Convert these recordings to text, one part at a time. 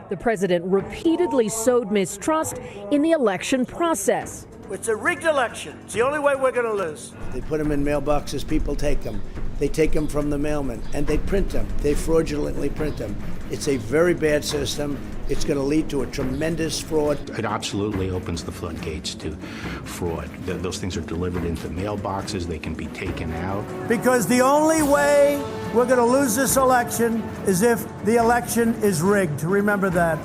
The president repeatedly sowed mistrust in the election process. It's a rigged election. It's the only way we're going to lose. They put them in mailboxes, people take them. They take them from the mailman, and they print them. They fraudulently print them. It's a very bad system. It's going to lead to a tremendous fraud. It absolutely opens the floodgates to fraud. Those things are delivered into mailboxes. They can be taken out. Because the only way we're going to lose this election is if the election is rigged. Remember that.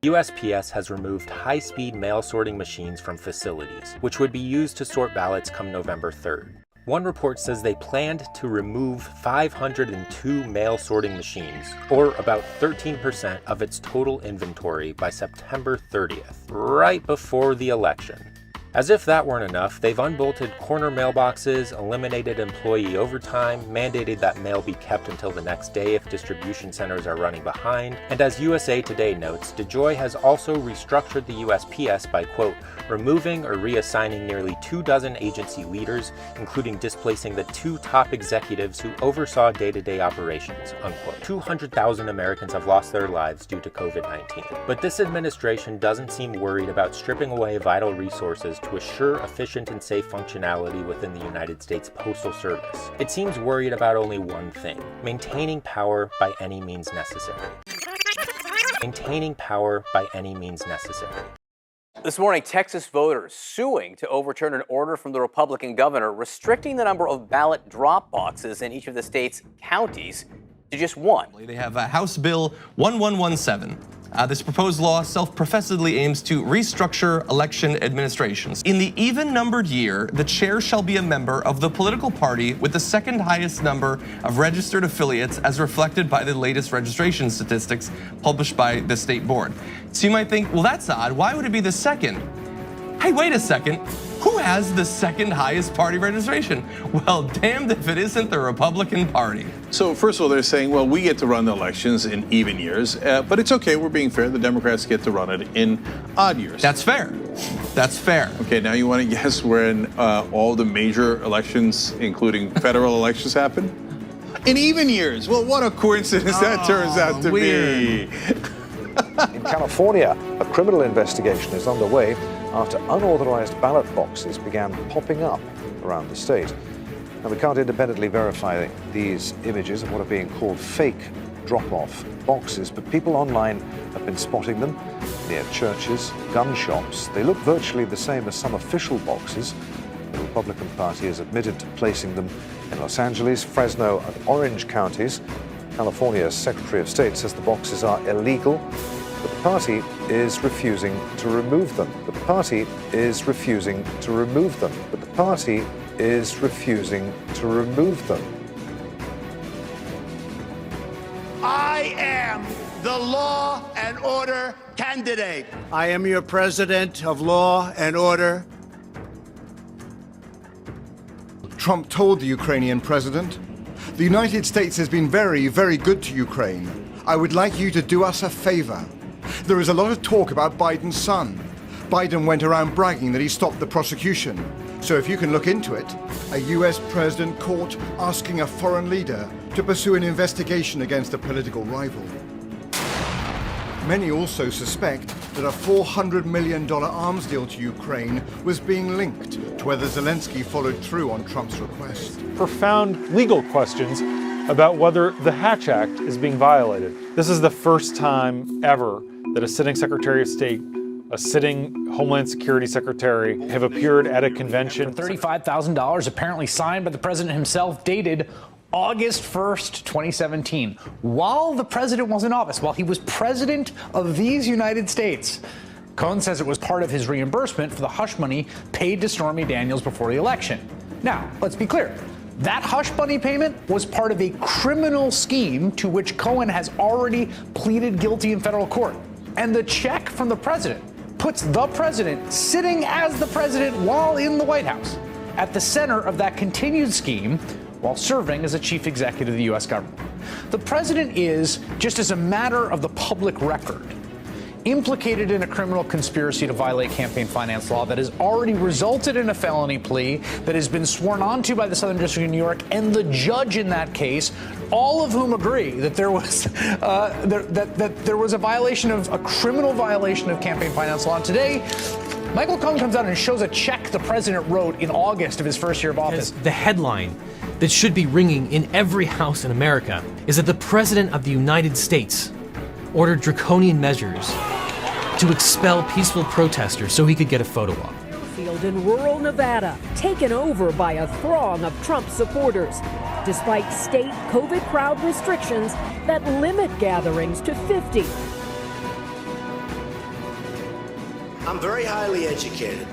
USPS has removed high-speed mail sorting machines from facilities, which would be used to sort ballots come November 3rd. One report says they planned to remove 502 mail sorting machines, or about 13% of its total inventory by September 30th, right before the election. As if that weren't enough, they've unbolted corner mailboxes, eliminated employee overtime, mandated that mail be kept until the next day if distribution centers are running behind, and as USA Today notes, DeJoy has also restructured the USPS by, quote, removing or reassigning nearly 24 agency leaders, including displacing the 2 top executives who oversaw day-to-day operations, unquote. 200,000 Americans have lost their lives due to COVID-19. But this administration doesn't seem worried about stripping away vital resources to assure efficient and safe functionality within the United States Postal Service. It seems worried about only one thing: maintaining power by any means necessary. Maintaining power by any means necessary. This morning, Texas voters suing to overturn an order from the Republican governor restricting the number of ballot drop boxes in each of the state's counties to just one. They have House Bill 1117. This proposed law self-professedly aims to restructure election administrations. In the even-numbered year, the chair shall be a member of the political party with the second highest number of registered affiliates as reflected by the latest registration statistics published by the state board. So you might think, well, that's odd. Why would it be the second? Hey, wait a second. Who has the second highest party registration? Well, damned if it isn't the Republican Party. So first of all, they're saying, well, we get to run the elections in even years, but it's okay, we're being fair. The Democrats get to run it in odd years. That's fair. That's fair. Okay, now you want to guess when all the major elections, including federal elections, happen? In even years. Well, what a coincidence that turns out to be. In California, a criminal investigation is underway after unauthorized ballot boxes began popping up around the state. Now, we can't independently verify these images of what are being called fake drop-off boxes, but people online have been spotting them near churches, gun shops. They look virtually the same as some official boxes. The Republican Party has admitted to placing them in Los Angeles, Fresno, and Orange counties. California's Secretary of State says the boxes are illegal, but the party is refusing to remove them. But the party is refusing to remove them. But the party is refusing to remove them. I am the law and order candidate. I am your president of law and order. Trump told the Ukrainian president, the United States has been very, very good to Ukraine. I would like you to do us a favor. There is a lot of talk about Biden's son. Biden went around bragging that he stopped the prosecution. So if you can look into it, a US president caught asking a foreign leader to pursue an investigation against a political rival. Many also suspect that a $400 million arms deal to Ukraine was being linked to whether Zelensky followed through on Trump's request. Profound legal questions about whether the Hatch Act is being violated. This is the first time ever that a sitting Secretary of State, a sitting Homeland Security Secretary have appeared at a convention. $35,000 apparently signed by the president himself, dated August 1st, 2017, while the president was in office, while he was president of these United States. Cohen says it was part of his reimbursement for the hush money paid to Stormy Daniels before the election. Now, let's be clear. That hush money payment was part of a criminal scheme to which Cohen has already pleaded guilty in federal court. And the check from the president puts the president sitting as the president while in the White House at the center of that continued scheme while serving as a chief executive of the U.S. government. The president is, just as a matter of the public record, implicated in a criminal conspiracy to violate campaign finance law that has already resulted in a felony plea that has been sworn onto by the Southern District of New York and the judge in that case, all of whom agree that there was there was a criminal violation of campaign finance law. And today, Michael Cohen comes out and shows a check the president wrote in August of his first year of office. The headline that should be ringing in every house in America is that the president of the United States ordered draconian measures to expel peaceful protesters so he could get a photo op. Field in rural Nevada, taken over by a throng of Trump supporters, despite state COVID crowd restrictions that limit gatherings to 50. I'm very highly educated.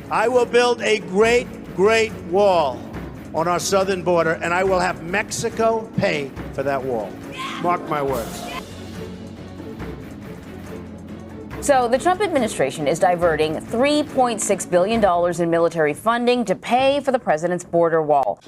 I will build a great, great wall on our southern border, and I will have Mexico pay for that wall. Mark my words. So the Trump administration is diverting $3.6 billion in military funding to pay for the president's border wall.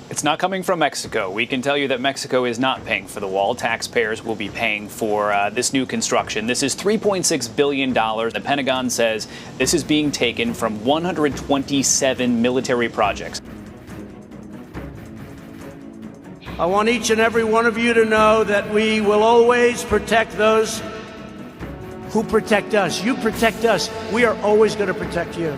It's not coming from Mexico. We can tell you that Mexico is not paying for the wall. Taxpayers will be paying for this new construction. This is $3.6 billion. The Pentagon says this is being taken from 127 military projects. I want each and every one of you to know that we will always protect those who protect us. You protect us. We are always going to protect you.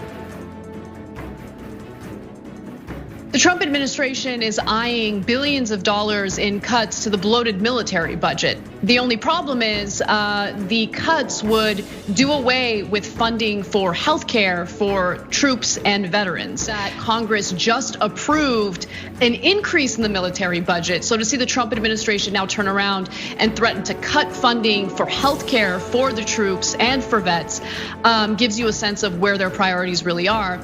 The Trump administration is eyeing billions of dollars in cuts to the bloated military budget. The only problem is the cuts would do away with funding for health care for troops and veterans. That Congress just approved an increase in the military budget. So to see the Trump administration now turn around and threaten to cut funding for health care for the troops and for vets gives you a sense of where their priorities really are.